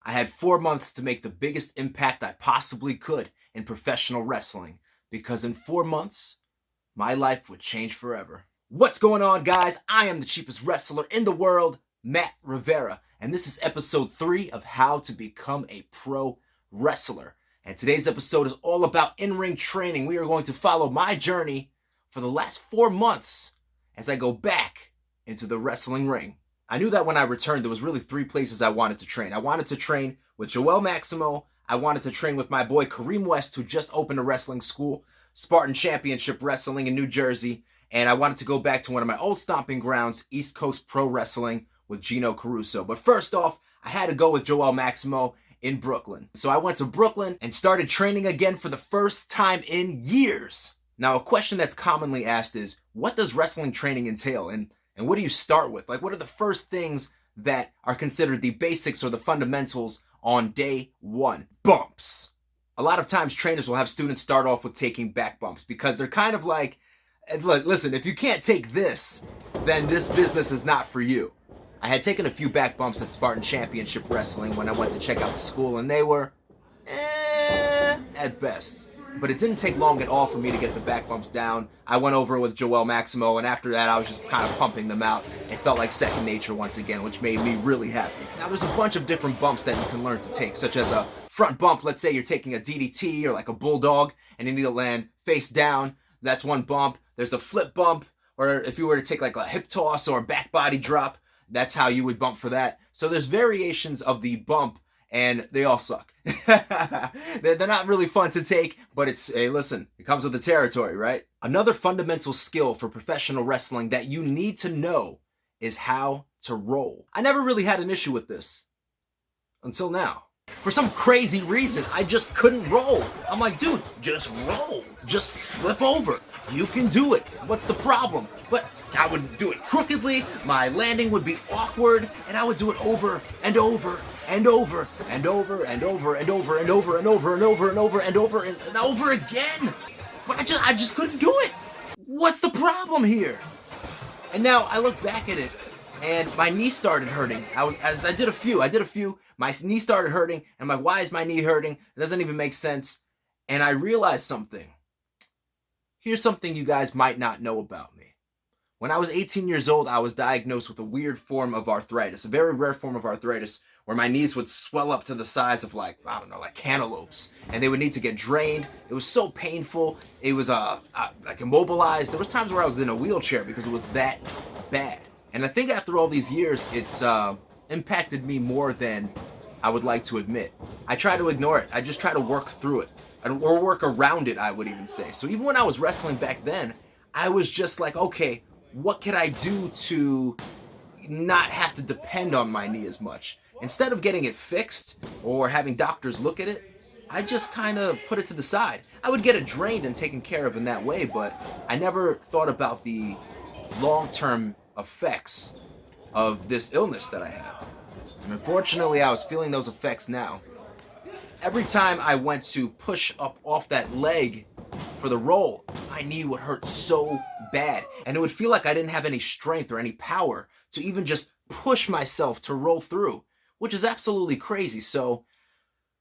I had 4 months to make the biggest impact I possibly could in professional wrestling, because in 4 months, my life would change forever. What's going on, guys? I am the cheapest wrestler in the world, Matt Rivera, and this is episode 3 of How to Become a Pro Wrestler. And today's episode is all about in-ring training. We are going to follow my journey for the last 4 months as I go back into the wrestling ring. I knew that when I returned, there was really 3 places I wanted to train. I wanted to train with Joel Maximo. I wanted to train with my boy Kareem West, who just opened a wrestling school, Spartan Championship Wrestling in New Jersey. And I wanted to go back to one of my old stomping grounds, East Coast Pro Wrestling with Gino Caruso. But first off, I had to go with Joel Maximo in Brooklyn. So I went to Brooklyn and started training again for the first time in years. Now, a question that's commonly asked is, what does wrestling training entail? And what do you start with? Like, what are the first things that are considered the basics or the fundamentals on day one? Bumps. A lot of times trainers will have students start off with taking back bumps because they're kind of like, look, listen, if you can't take this, then this business is not for you. I had taken a few back bumps at Spartan Championship Wrestling when I went to check out the school, and they were, at best. But it didn't take long at all for me to get the back bumps down. I went over with Joel Maximo, and after that, I was just kind of pumping them out. It felt like second nature once again, which made me really happy. Now, there's a bunch of different bumps that you can learn to take, such as a front bump. Let's say you're taking a DDT or like a bulldog, and you need to land face down. That's one bump. There's a flip bump, or if you were to take like a hip toss or a back body drop, that's how you would bump for that. So there's variations of the bump, and they all suck. They're not really fun to take, but it's, hey, listen, it comes with the territory, right? Another fundamental skill for professional wrestling that you need to know is how to roll. I never really had an issue with this until now. For some crazy reason, I just couldn't roll. I'm like, dude, just roll. Just flip over. You can do it. What's the problem? But I would do it crookedly, my landing would be awkward, and I would do it over and over and over and over and over and over and over and over and over and over and over and over again. But I just couldn't do it. What's the problem here? And now I look back at it, and my knee started hurting. I did a few, my knee started hurting, and I'm like, why is my knee hurting? It doesn't even make sense. And I realized something. Here's something you guys might not know about me. When I was 18 years old, I was diagnosed with a weird form of arthritis, a very rare form of arthritis, where my knees would swell up to the size of like cantaloupes, and they would need to get drained. It was so painful. It was like immobilized. There was times where I was in a wheelchair because it was that bad. And I think after all these years, it's impacted me more than I would like to admit. I try to ignore it. I just try to work through it. Or work around it, I would even say. So even when I was wrestling back then, I was just like, okay, what can I do to not have to depend on my knee as much? Instead of getting it fixed or having doctors look at it, I just kind of put it to the side. I would get it drained and taken care of in that way, but I never thought about the long-term effects of this illness that I had. And unfortunately, I was feeling those effects now. Every time I went to push up off that leg for the roll, my knee would hurt so bad. And it would feel like I didn't have any strength or any power to even just push myself to roll through, which is absolutely crazy. So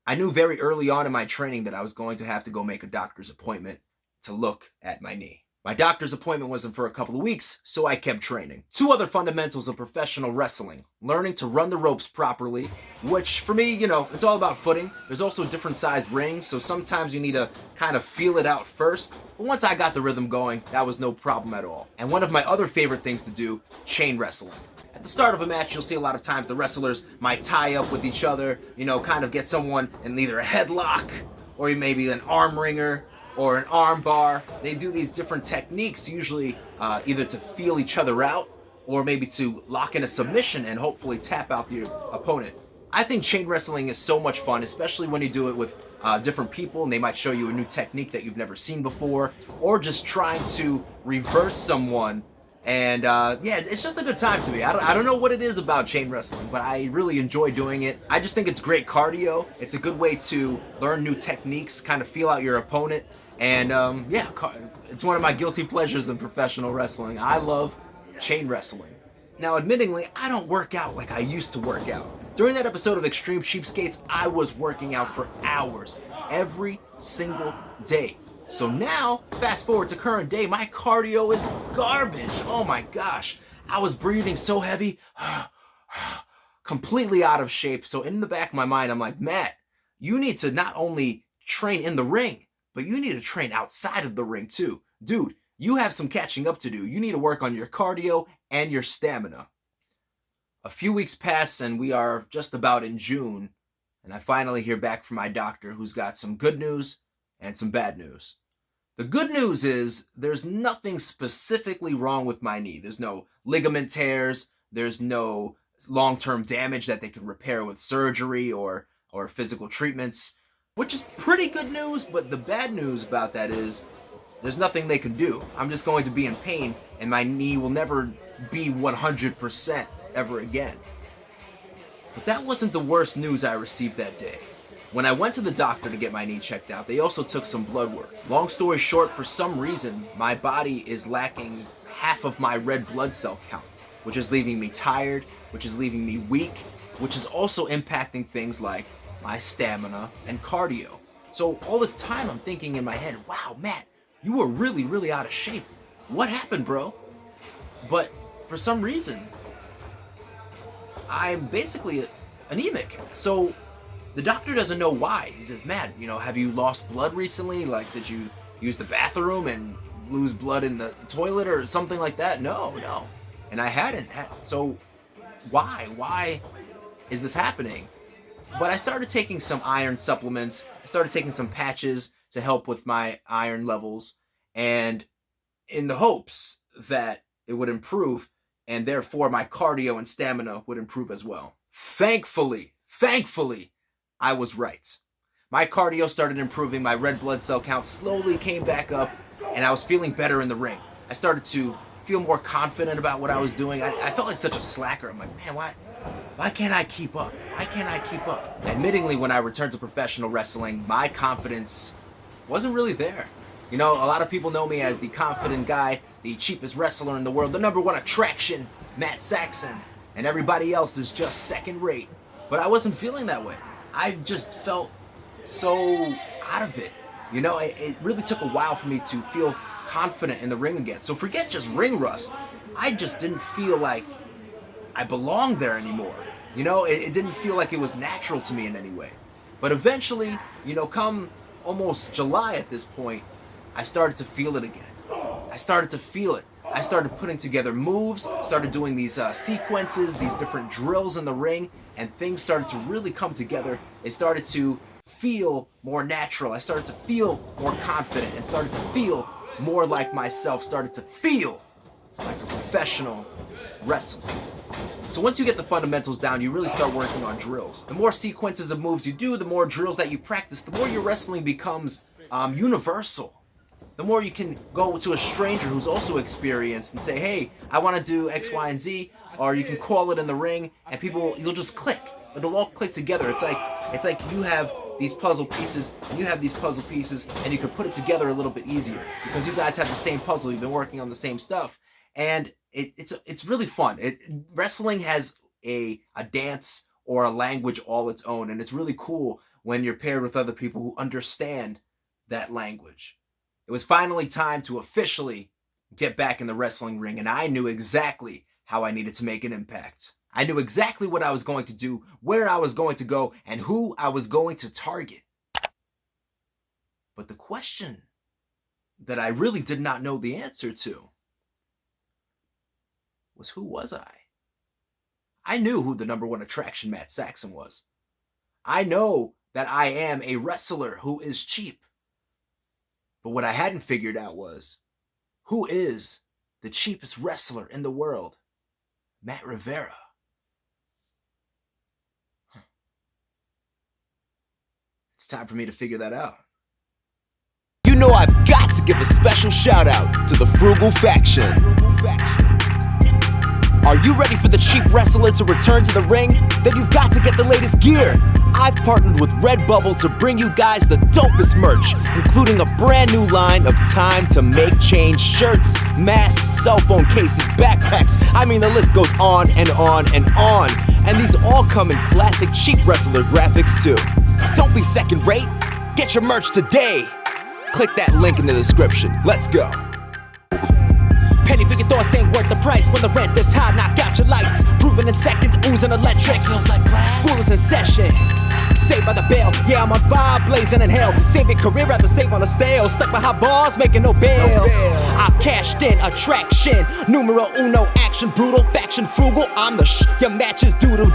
I knew very early on in my training that I was going to have to go make a doctor's appointment to look at my knee. My doctor's appointment wasn't for a couple of weeks, so I kept training. 2 other fundamentals of professional wrestling. Learning to run the ropes properly, which for me, it's all about footing. There's also different sized rings, so sometimes you need to kind of feel it out first. But once I got the rhythm going, that was no problem at all. And one of my other favorite things to do, chain wrestling. At the start of a match, you'll see a lot of times the wrestlers might tie up with each other, kind of get someone in either a headlock or maybe an arm wringer or an arm bar. They do these different techniques, usually either to feel each other out or maybe to lock in a submission and hopefully tap out the opponent. I think chain wrestling is so much fun, especially when you do it with different people, and they might show you a new technique that you've never seen before, or just trying to reverse someone. And it's just a good time to me. I don't know what it is about chain wrestling, but I really enjoy doing it. I just think it's great cardio. It's a good way to learn new techniques, kind of feel out your opponent. And it's one of my guilty pleasures in professional wrestling. I love chain wrestling. Now, admittingly, I don't work out like I used to work out. During that episode of Extreme Cheapskates, I was working out for hours every single day. So now, fast forward to current day, my cardio is garbage. Oh my gosh. I was breathing so heavy, completely out of shape. So in the back of my mind, I'm like, Matt, you need to not only train in the ring, but you need to train outside of the ring too. Dude, you have some catching up to do. You need to work on your cardio and your stamina. A few weeks pass and we are just about in June, and I finally hear back from my doctor, who's got some good news and some bad news. The good news is there's nothing specifically wrong with my knee. There's no ligament tears, there's no long-term damage that they can repair with surgery or physical treatments, which is pretty good news. But the bad news about that is there's nothing they can do. I'm just going to be in pain, and my knee will never be 100% ever again. But that wasn't the worst news I received that day. When I went to the doctor to get my knee checked out, they also took some blood work. Long story short, for some reason, my body is lacking half of my red blood cell count, which is leaving me tired, which is leaving me weak, which is also impacting things like my stamina and cardio. So all this time I'm thinking in my head, wow, Matt, you were really, really out of shape. What happened, bro? But for some reason, I'm basically anemic. So the doctor doesn't know why. He says, Matt, have you lost blood recently? Like, did you use the bathroom and lose blood in the toilet or something like that? No. And I hadn't. So why? Why is this happening? But I started taking some iron supplements. I started taking some patches to help with my iron levels, and in the hopes that it would improve, and therefore my cardio and stamina would improve as well. Thankfully, I was right. My cardio started improving, my red blood cell count slowly came back up, and I was feeling better in the ring. I started to feel more confident about what I was doing. I felt like such a slacker. I'm like, man, why can't I keep up? Why can't I keep up? Admittingly, when I returned to professional wrestling, my confidence wasn't really there. A lot of people know me as the confident guy, the cheapest wrestler in the world, the #1 attraction, Matt Saxon, and everybody else is just second rate. But I wasn't feeling that way. I just felt so out of it. It really took a while for me to feel confident in the ring again. So forget just ring rust. I just didn't feel like I belonged there anymore. It didn't feel like it was natural to me in any way. But eventually, come almost July at this point, I started to feel it again. I started to feel it. I started putting together moves, started doing these sequences, these different drills in the ring, and things started to really come together. They started to feel more natural. I started to feel more confident and started to feel more like myself, started to feel like a professional wrestler. So once you get the fundamentals down, you really start working on drills. The more sequences of moves you do, the more drills that you practice, the more your wrestling becomes universal. The more you can go to a stranger who's also experienced and say, hey, I want to do X, Y, and Z, or you can call it in the ring, and you'll just click. It'll all click together. It's like you have these puzzle pieces, and you have these puzzle pieces, and you can put it together a little bit easier because you guys have the same puzzle. You've been working on the same stuff, and it's really fun. Wrestling has a dance or a language all its own, and it's really cool when you're paired with other people who understand that language. It was finally time to officially get back in the wrestling ring, and I knew exactly how I needed to make an impact. I knew exactly what I was going to do, where I was going to go, and who I was going to target. But the question that I really did not know the answer to was, who was I? I knew who the #1 attraction Matt Saxon was. I know that I am a wrestler who is cheap. But what I hadn't figured out was, who is the cheapest wrestler in the world? Matt Rivera. It's time for me to figure that out. I've got to give a special shout out to the Frugal Faction. Are you ready for the cheap wrestler to return to the ring? Then you've got to get the latest gear. I've partnered with Redbubble to bring you guys the dopest merch, including a brand new line of time to make change shirts, masks, cell phone cases, backpacks. I mean, the list goes on and on and on. And these all come in classic cheap wrestler graphics too. Don't be second rate. Get your merch today. Click that link in the description. Let's go. Penny for your thoughts ain't worth the price. When the rent this high, knock out your lights. Proven in seconds, oozing electric. Smells like glass. School is in session. Saved by the bell, yeah, I'm on fire, blazing in hell. Save your career, rather save on a sale. Stuck behind bars, making no bail. I cashed in, attraction. Numero uno, action, brutal, faction, frugal. I'm the your matches doodle